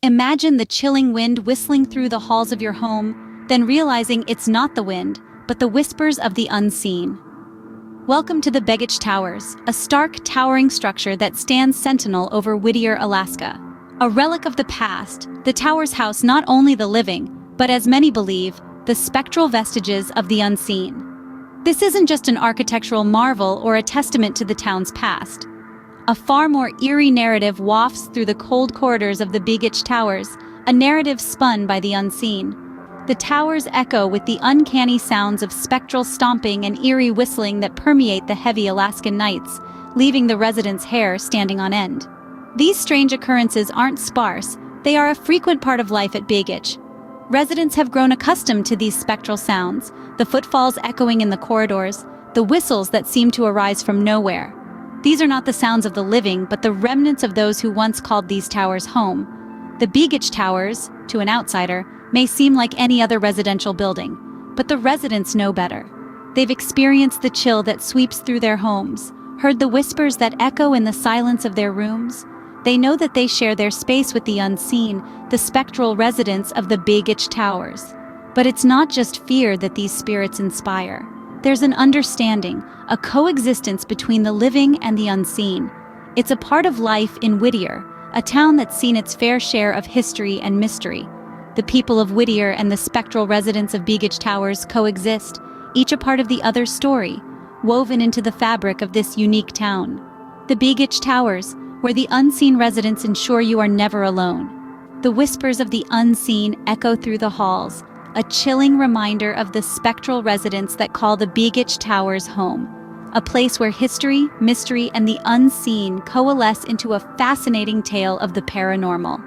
Imagine the chilling wind whistling through the halls of your home, then realizing it's not the wind, but the whispers of the unseen. Welcome to the Begich Towers, a stark, towering structure that stands sentinel over Whittier, Alaska. A relic of the past, the towers house not only the living, but as many believe, the spectral vestiges of the unseen. This isn't just an architectural marvel or a testament to the town's past. A far more eerie narrative wafts through the cold corridors of the Begich Towers, a narrative spun by the unseen. The towers echo with the uncanny sounds of spectral stomping and eerie whistling that permeate the heavy Alaskan nights, leaving the residents' hair standing on end. These strange occurrences aren't sparse, they are a frequent part of life at Begich. Residents have grown accustomed to these spectral sounds, the footfalls echoing in the corridors, the whistles that seem to arise from nowhere. These are not the sounds of the living, but the remnants of those who once called these towers home. The Begich Towers, to an outsider, may seem like any other residential building, but the residents know better. They've experienced the chill that sweeps through their homes, heard the whispers that echo in the silence of their rooms. They know that they share their space with the unseen, the spectral residents of the Begich Towers. But it's not just fear that these spirits inspire. There's an understanding, a coexistence between the living and the unseen. It's a part of life in Whittier, a town that's seen its fair share of history and mystery. The people of Whittier and the spectral residents of Begich Towers coexist, each a part of the other's story, woven into the fabric of this unique town. The Begich Towers, where the unseen residents ensure you are never alone. The whispers of the unseen echo through the halls, a chilling reminder of the spectral residents that call the Begich Towers home, a place where history, mystery, and the unseen coalesce into a fascinating tale of the paranormal.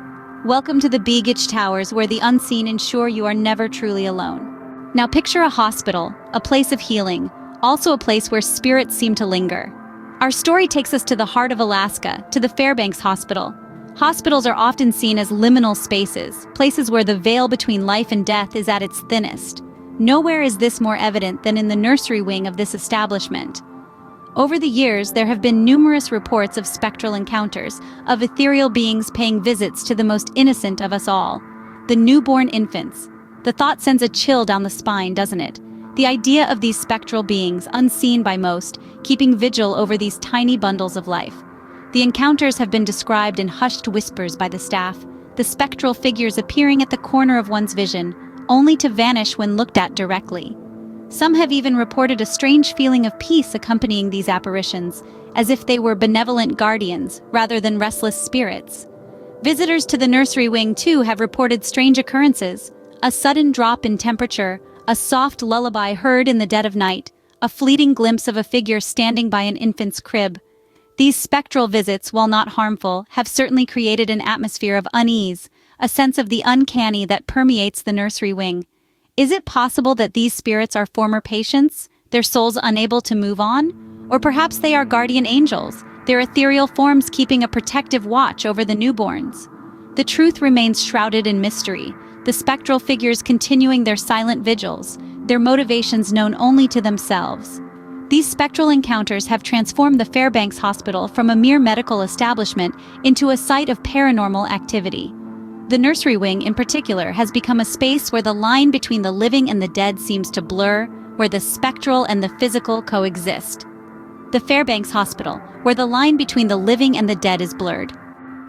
Welcome to the Begich Towers, where the unseen ensure you are never truly alone. Now picture a hospital, a place of healing, also a place where spirits seem to linger. Our story takes us to the heart of Alaska, to the Fairbanks Hospital. Hospitals are often seen as liminal spaces, places where the veil between life and death is at its thinnest. Nowhere is this more evident than in the nursery wing of this establishment. Over the years, there have been numerous reports of spectral encounters, of ethereal beings paying visits to the most innocent of us all, the newborn infants. The thought sends a chill down the spine, doesn't it? The idea of these spectral beings, unseen by most, keeping vigil over these tiny bundles of life. The encounters have been described in hushed whispers by the staff, the spectral figures appearing at the corner of one's vision, only to vanish when looked at directly. Some have even reported a strange feeling of peace accompanying these apparitions, as if they were benevolent guardians rather than restless spirits. Visitors to the nursery wing, too, have reported strange occurrences: a sudden drop in temperature, a soft lullaby heard in the dead of night, a fleeting glimpse of a figure standing by an infant's crib. These spectral visits, while not harmful, have certainly created an atmosphere of unease, a sense of the uncanny that permeates the nursery wing. Is it possible that these spirits are former patients, their souls unable to move on? Or perhaps they are guardian angels, their ethereal forms keeping a protective watch over the newborns? The truth remains shrouded in mystery, the spectral figures continuing their silent vigils, their motivations known only to themselves. These spectral encounters have transformed the Fairbanks Hospital from a mere medical establishment into a site of paranormal activity. The nursery wing, in particular, has become a space where the line between the living and the dead seems to blur, where the spectral and the physical coexist. The Fairbanks Hospital, where the line between the living and the dead is blurred.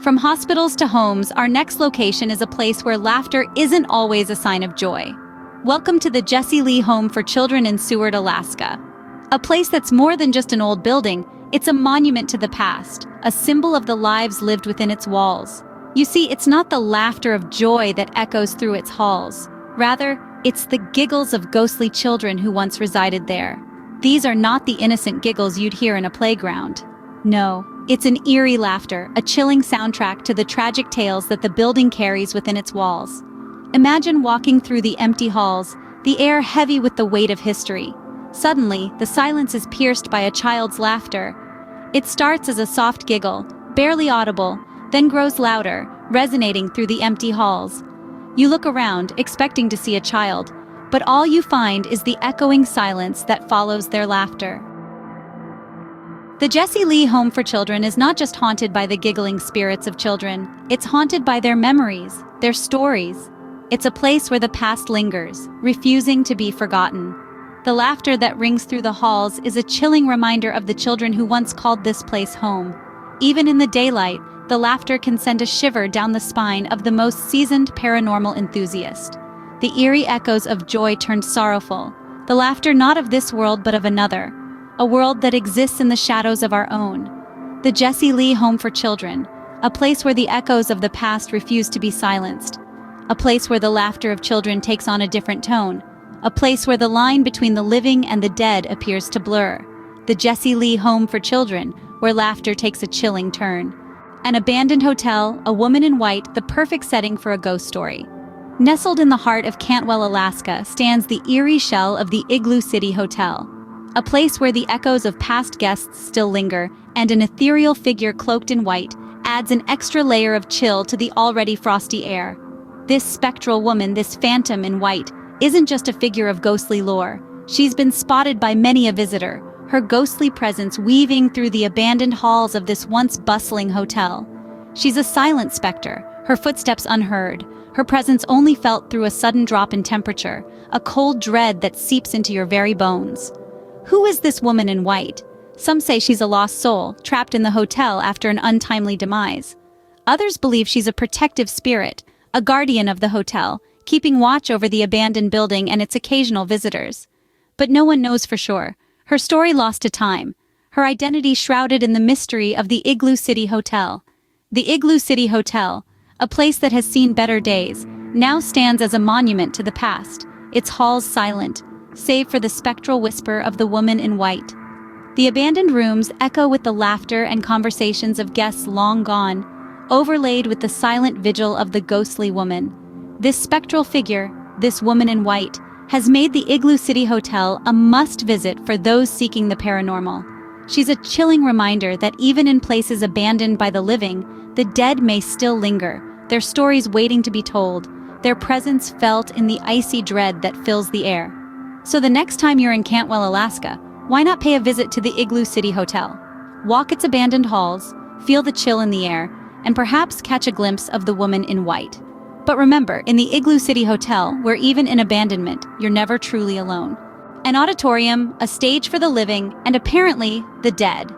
From hospitals to homes, our next location is a place where laughter isn't always a sign of joy. Welcome to the Jessie Lee Home for Children in Seward, Alaska. A place that's more than just an old building, it's a monument to the past, a symbol of the lives lived within its walls. You see, it's not the laughter of joy that echoes through its halls. Rather, it's the giggles of ghostly children who once resided there. These are not the innocent giggles you'd hear in a playground. No, it's an eerie laughter, a chilling soundtrack to the tragic tales that the building carries within its walls. Imagine walking through the empty halls, the air heavy with the weight of history. Suddenly, the silence is pierced by a child's laughter. It starts as a soft giggle, barely audible, then grows louder, resonating through the empty halls. You look around, expecting to see a child, but all you find is the echoing silence that follows their laughter. The Jessie Lee Home for Children is not just haunted by the giggling spirits of children, it's haunted by their memories, their stories. It's a place where the past lingers, refusing to be forgotten. The laughter that rings through the halls is a chilling reminder of the children who once called this place home. Even in the daylight, the laughter can send a shiver down the spine of the most seasoned paranormal enthusiast. The eerie echoes of joy turned sorrowful, the laughter not of this world but of another, a world that exists in the shadows of our own. The Jessie Lee Home for Children, a place where the echoes of the past refuse to be silenced, a place where the laughter of children takes on a different tone, a place where the line between the living and the dead appears to blur. The Jessie Lee Home for Children, where laughter takes a chilling turn. An abandoned hotel, a woman in white, the perfect setting for a ghost story. Nestled in the heart of Cantwell, Alaska, stands the eerie shell of the Igloo City Hotel, a place where the echoes of past guests still linger, and an ethereal figure cloaked in white adds an extra layer of chill to the already frosty air. This spectral woman, this phantom in white, isn't just a figure of ghostly lore. She's been spotted by many a visitor, her ghostly presence weaving through the abandoned halls of this once bustling hotel. She's a silent specter, her footsteps unheard, her presence only felt through a sudden drop in temperature, a cold dread that seeps into your very bones. Who is this woman in white? Some say she's a lost soul, trapped in the hotel after an untimely demise. Others believe she's a protective spirit, a guardian of the hotel, keeping watch over the abandoned building and its occasional visitors. But no one knows for sure. Her story lost to time, her identity shrouded in the mystery of the Igloo City Hotel. The Igloo City Hotel, a place that has seen better days, now stands as a monument to the past, its halls silent, save for the spectral whisper of the woman in white. The abandoned rooms echo with the laughter and conversations of guests long gone, overlaid with the silent vigil of the ghostly woman. This spectral figure, this woman in white, has made the Igloo City Hotel a must-visit for those seeking the paranormal. She's a chilling reminder that even in places abandoned by the living, the dead may still linger, their stories waiting to be told, their presence felt in the icy dread that fills the air. So the next time you're in Cantwell, Alaska, why not pay a visit to the Igloo City Hotel? Walk its abandoned halls, feel the chill in the air, and perhaps catch a glimpse of the woman in white. But remember, in the Igloo City Hotel, where even in abandonment, you're never truly alone. An auditorium, a stage for the living, and apparently, the dead.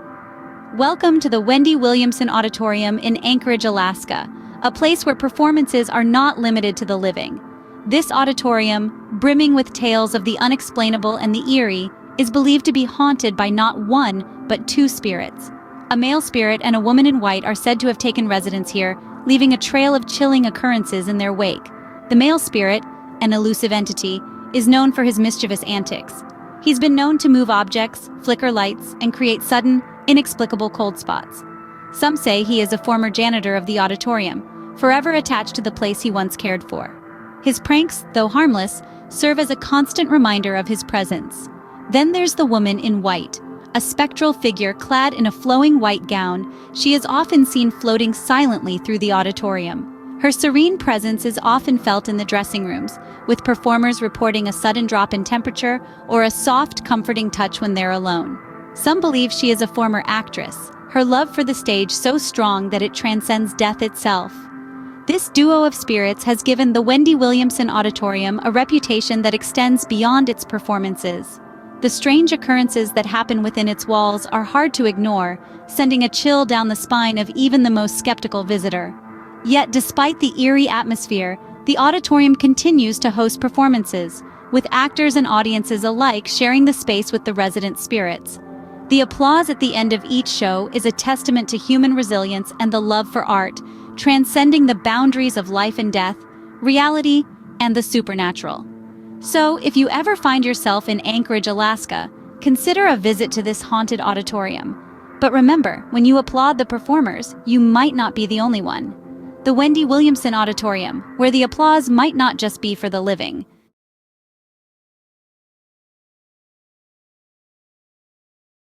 Welcome to the Wendy Williamson Auditorium in Anchorage, Alaska, a place where performances are not limited to the living. This auditorium, brimming with tales of the unexplainable and the eerie, is believed to be haunted by not one, but two spirits. A male spirit and a woman in white are said to have taken residence here, leaving a trail of chilling occurrences in their wake. The male spirit, an elusive entity, is known for his mischievous antics. He's been known to move objects, flicker lights, and create sudden, inexplicable cold spots. Some say he is a former janitor of the auditorium, forever attached to the place he once cared for. His pranks, though harmless, serve as a constant reminder of his presence. Then there's the woman in white, a spectral figure clad in a flowing white gown. She is often seen floating silently through the auditorium. Her serene presence is often felt in the dressing rooms, with performers reporting a sudden drop in temperature or a soft, comforting touch when they're alone. Some believe she is a former actress, her love for the stage so strong that it transcends death itself. This duo of spirits has given the Wendy Williamson Auditorium a reputation that extends beyond its performances. The strange occurrences that happen within its walls are hard to ignore, sending a chill down the spine of even the most skeptical visitor. Yet, despite the eerie atmosphere, the auditorium continues to host performances, with actors and audiences alike sharing the space with the resident spirits. The applause at the end of each show is a testament to human resilience and the love for art, transcending the boundaries of life and death, reality, and the supernatural. So, if you ever find yourself in Anchorage, Alaska, consider a visit to this haunted auditorium. But remember, when you applaud the performers, you might not be the only one. The Wendy Williamson Auditorium, where the applause might not just be for the living,